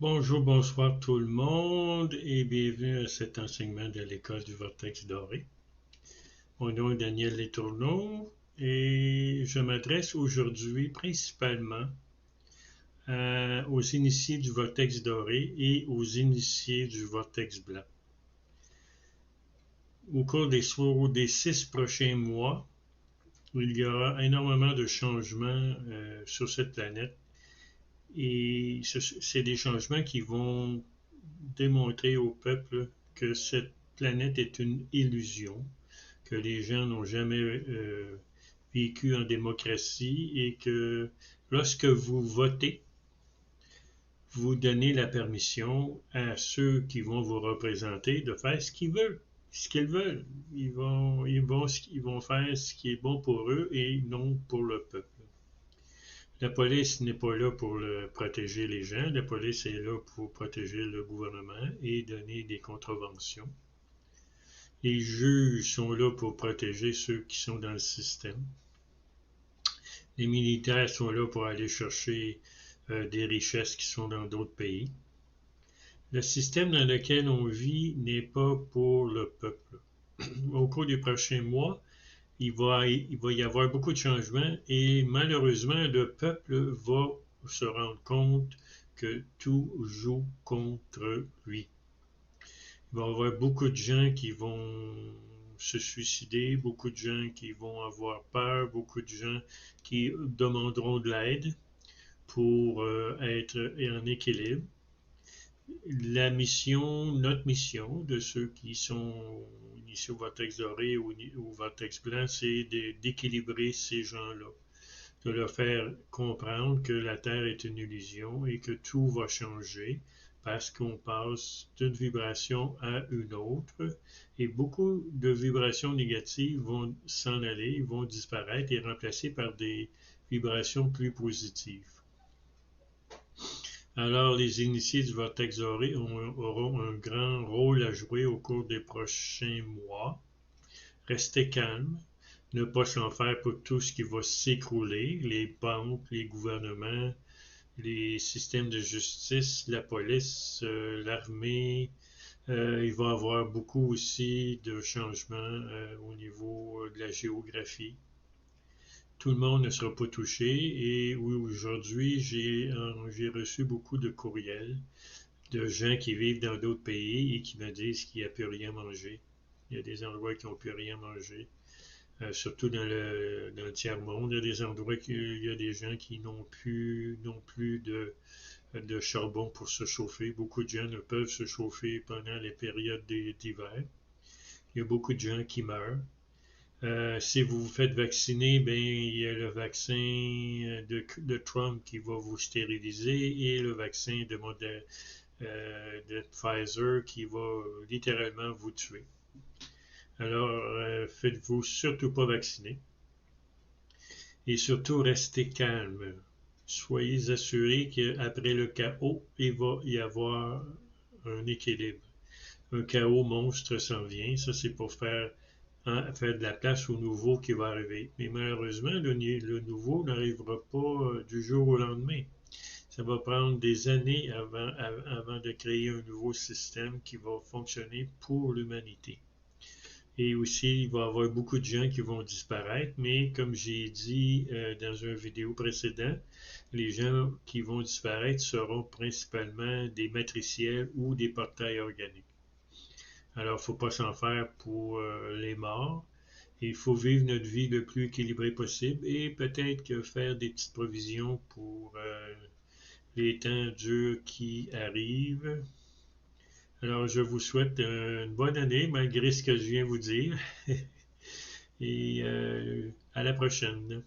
Bonjour, bonsoir tout le monde et bienvenue à cet enseignement de l'école du Vortex doré. Mon nom est Daniel Letourneau et je m'adresse aujourd'hui principalement aux initiés du Vortex doré et aux initiés du Vortex blanc. Au cours des 6 prochains mois, il y aura énormément de changements sur cette planète et c'est des changements qui vont démontrer au peuple que cette planète est une illusion, que les gens n'ont jamais vécu en démocratie et que lorsque vous votez, vous donnez la permission à ceux qui vont vous représenter de faire ce qu'ils veulent. Ce qu'ils veulent. Ils vont faire ce qui est bon pour eux et non pour le peuple. La police n'est pas là pour protéger les gens. La police est là pour protéger le gouvernement et donner des contraventions. Les juges sont là pour protéger ceux qui sont dans le système. Les militaires sont là pour aller chercher des richesses qui sont dans d'autres pays. Le système dans lequel on vit n'est pas pour le peuple. Au cours des prochains mois, il va y avoir beaucoup de changements et malheureusement, le peuple va se rendre compte que tout joue contre lui. Il va y avoir beaucoup de gens qui vont se suicider, beaucoup de gens qui vont avoir peur, beaucoup de gens qui demanderont de l'aide pour être en équilibre. Notre mission de ceux qui sont initiés au Vortex doré ou au Vortex blanc, c'est d'équilibrer ces gens-là, de leur faire comprendre que la Terre est une illusion et que tout va changer parce qu'on passe d'une vibration à une autre et beaucoup de vibrations négatives vont s'en aller, vont disparaître et remplacées par des vibrations plus positives. Alors, les initiés du Vortex doré auront un grand rôle à jouer au cours des prochains mois. Restez calme, ne pas s'en faire pour tout ce qui va s'écrouler, les banques, les gouvernements, les systèmes de justice, la police, l'armée. Il va y avoir beaucoup aussi de changements au niveau de la géographie. Tout le monde ne sera pas touché et aujourd'hui, j'ai reçu beaucoup de courriels de gens qui vivent dans d'autres pays et qui me disent qu'il n'y a plus rien à manger. Il y a des endroits qui n'ont plus rien à manger. Surtout dans le tiers-monde, il y a des endroits il y a des gens qui n'ont plus de charbon pour se chauffer. Beaucoup de gens ne peuvent se chauffer pendant les périodes d'hiver. Il y a beaucoup de gens qui meurent. Si vous vous faites vacciner, ben, il y a le vaccin de Trump qui va vous stériliser et le vaccin de Pfizer qui va littéralement vous tuer. Alors, faites-vous surtout pas vacciner. Et surtout, restez calme. Soyez assurés qu'après le chaos, il va y avoir un équilibre. Un chaos monstre s'en vient. Ça, c'est pour faire de la place au nouveau qui va arriver. Mais malheureusement, le nouveau n'arrivera pas du jour au lendemain. Ça va prendre des années avant de créer un nouveau système qui va fonctionner pour l'humanité. Et aussi, il va y avoir beaucoup de gens qui vont disparaître, mais comme j'ai dit dans une vidéo précédente, les gens qui vont disparaître seront principalement des matriciels ou des portails organiques. Alors, il ne faut pas s'en faire pour les morts. Il faut vivre notre vie le plus équilibrée possible et peut-être que faire des petites provisions pour les temps durs qui arrivent. Alors, je vous souhaite une bonne année, malgré ce que je viens vous dire. Et à la prochaine.